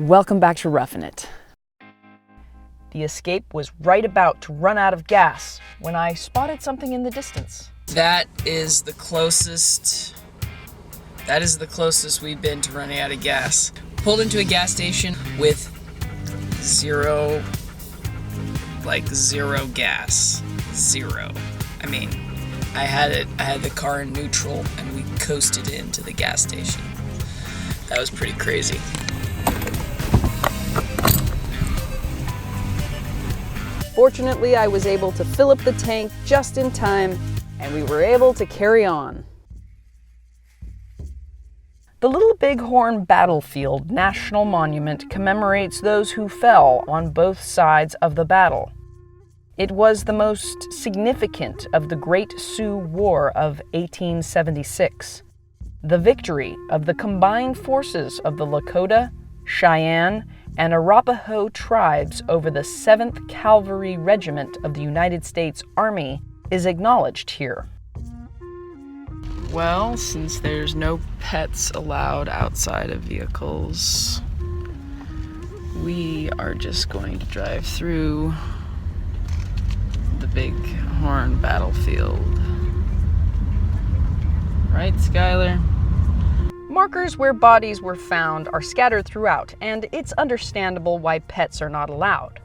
Welcome back to Roughing It. The Escape was right about to run out of gas when I spotted something in the distance. That is the closest we've been to running out of gas. Pulled into a gas station with zero gas. Zero. I mean, I had the car in neutral and we coasted into the gas station. That was pretty crazy. Fortunately, I was able to fill up the tank just in time, and we were able to carry on. The Little Bighorn Battlefield National Monument commemorates those who fell on both sides of the battle. It was the most significant of the Great Sioux War of 1876, the victory of the combined forces of the Lakota, Cheyenne, and Arapaho tribes over the 7th Cavalry Regiment of the United States Army is acknowledged here. Well, since there's no pets allowed outside of vehicles, we are just going to drive through the Bighorn Battlefield. Right, Skylar? Markers where bodies were found are scattered throughout, and it's understandable why pets are not allowed.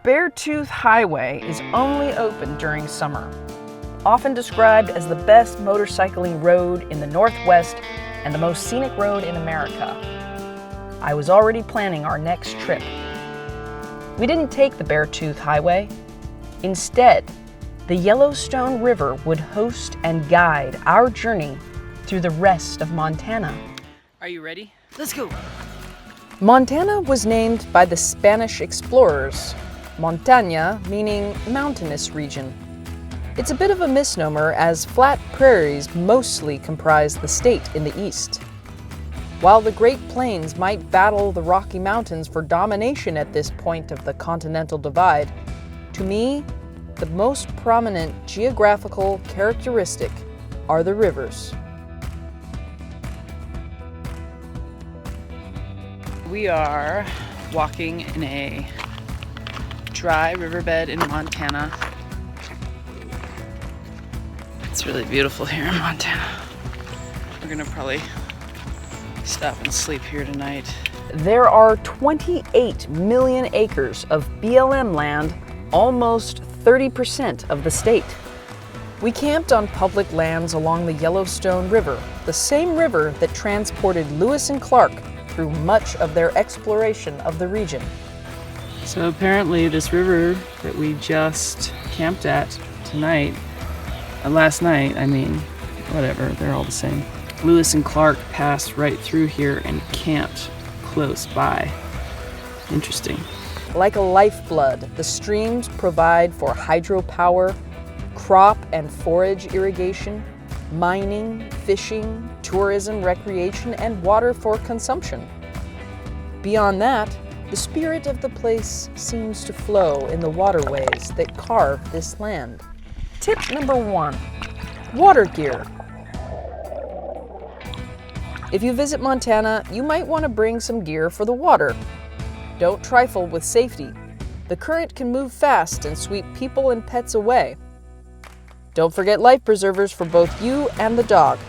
Beartooth Highway is only open during summer. Often described as the best motorcycling road in the Northwest and the most scenic road in America. I was already planning our next trip. We didn't take the Beartooth Highway. Instead, the Yellowstone River would host and guide our journey through the rest of Montana. Are you ready? Let's go! Montana was named by the Spanish explorers, montaña meaning mountainous region. It's a bit of a misnomer as flat prairies mostly comprise the state in the east. While the Great Plains might battle the Rocky Mountains for domination at this point of the continental divide, to me, the most prominent geographical characteristic are the rivers. We are walking in a dry riverbed in Montana. It's really beautiful here in Montana. We're gonna probably stop and sleep here tonight. There are 28 million acres of BLM land, almost 30% of the state. We camped on public lands along the Yellowstone River, the same river that transported Lewis and Clark through much of their exploration of the region. So apparently this river that we just camped at tonight, last night, whatever, they're all the same. Lewis and Clark passed right through here and camped close by. Interesting. Like a lifeblood, the streams provide for hydropower, crop and forage irrigation, mining, fishing, tourism, recreation, and water for consumption. Beyond that, the spirit of the place seems to flow in the waterways that carve this land. Tip number 1, water gear. If you visit Montana, you might want to bring some gear for the water. Don't trifle with safety. The current can move fast and sweep people and pets away. Don't forget life preservers for both you and the dog.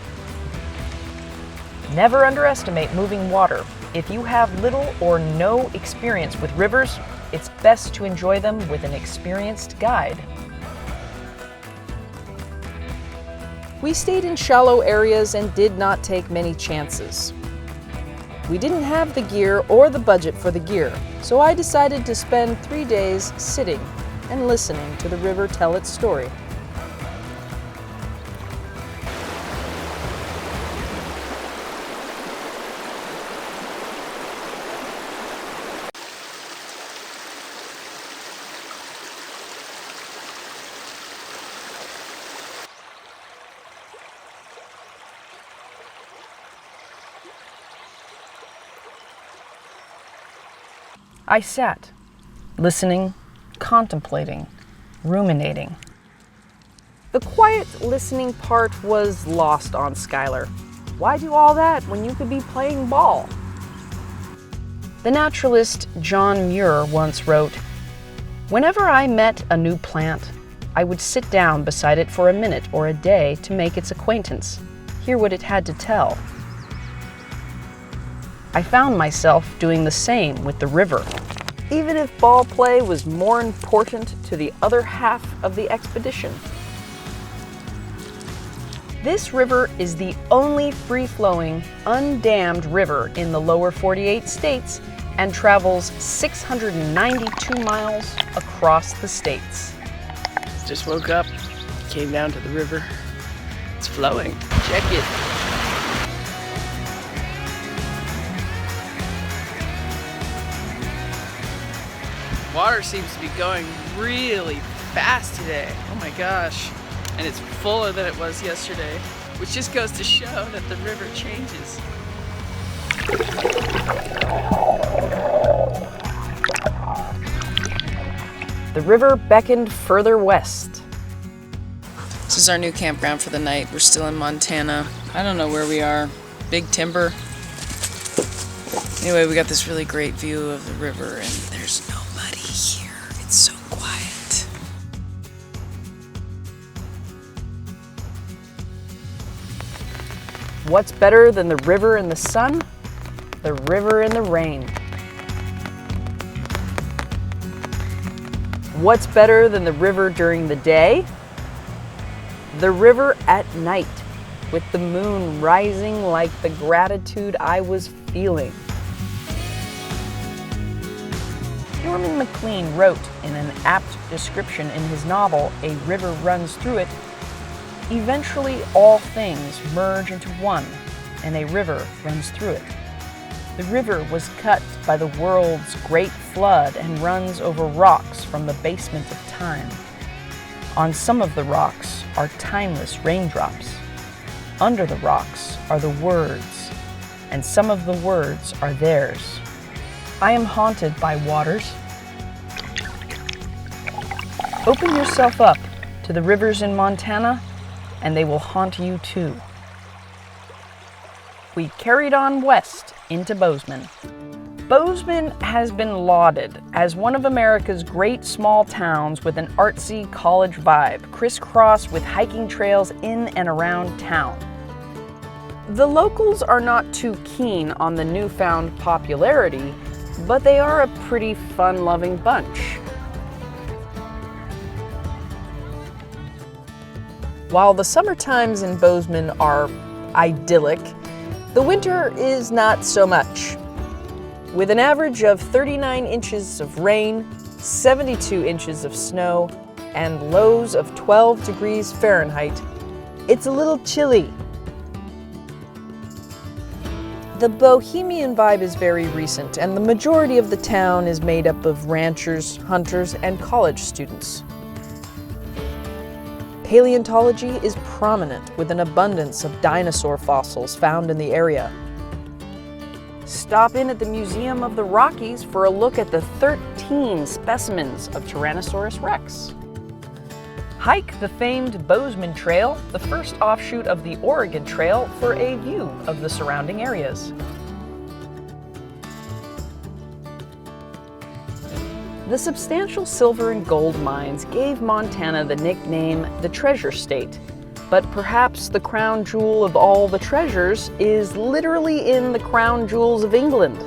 Never underestimate moving water. If you have little or no experience with rivers, it's best to enjoy them with an experienced guide. We stayed in shallow areas and did not take many chances. We didn't have the gear or the budget for the gear, so I decided to spend 3 days sitting and listening to the river tell its story. I sat, listening, contemplating, ruminating. The quiet listening part was lost on Skylar. Why do all that when you could be playing ball? The naturalist John Muir once wrote, "Whenever I met a new plant, I would sit down beside it for a minute or a day to make its acquaintance, hear what it had to tell." I found myself doing the same with the river, even if ball play was more important to the other half of the expedition. This river is the only free-flowing, undammed river in the lower 48 states and travels 692 miles across the states. Just woke up, came down to the river. It's flowing. Check it. Water seems to be going really fast today. Oh my gosh. And it's fuller than it was yesterday, which just goes to show that the river changes. The river beckoned further west. This is our new campground for the night. We're still in Montana. I don't know where we are. Big Timber. Anyway, we got this really great view of the river, and there's nobody here. It's so quiet. What's better than the river in the sun? The river in the rain. What's better than the river during the day? The river at night, with the moon rising like the gratitude I was feeling. Norman Maclean wrote in an apt description in his novel, A River Runs Through It, "Eventually all things merge into one, and a river runs through it. The river was cut by the world's great flood and runs over rocks from the basement of time. On some of the rocks are timeless raindrops. Under the rocks are the words, and some of the words are theirs. I am haunted by waters. Open yourself up to the rivers in Montana, and they will haunt you too." We carried on west into Bozeman. Bozeman has been lauded as one of America's great small towns with an artsy college vibe, crisscrossed with hiking trails in and around town. The locals are not too keen on the newfound popularity, but they are a pretty fun-loving bunch. While the summer times in Bozeman are idyllic, the winter is not so much. With an average of 39 inches of rain, 72 inches of snow, and lows of 12 degrees Fahrenheit, it's a little chilly. The bohemian vibe is very recent, and the majority of the town is made up of ranchers, hunters, and college students. Paleontology is prominent, with an abundance of dinosaur fossils found in the area. Stop in at the Museum of the Rockies for a look at the 13 specimens of Tyrannosaurus rex. Hike the famed Bozeman Trail, the first offshoot of the Oregon Trail, for a view of the surrounding areas. The substantial silver and gold mines gave Montana the nickname the Treasure State, but perhaps the crown jewel of all the treasures is literally in the crown jewels of England.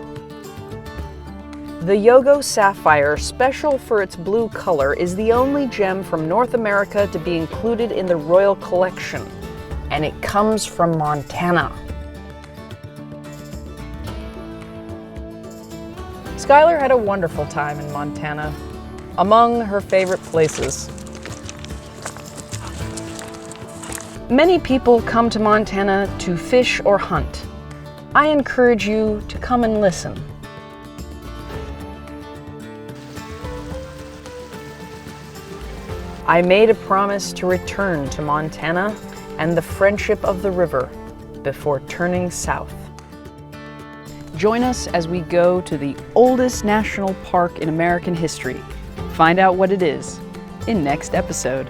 The Yogo sapphire, special for its blue color, is the only gem from North America to be included in the Royal Collection, and it comes from Montana. Skylar had a wonderful time in Montana, among her favorite places. Many people come to Montana to fish or hunt. I encourage you to come and listen. I made a promise to return to Montana and the friendship of the river before turning south. Join us as we go to the oldest national park in American history. Find out what it is in next episode.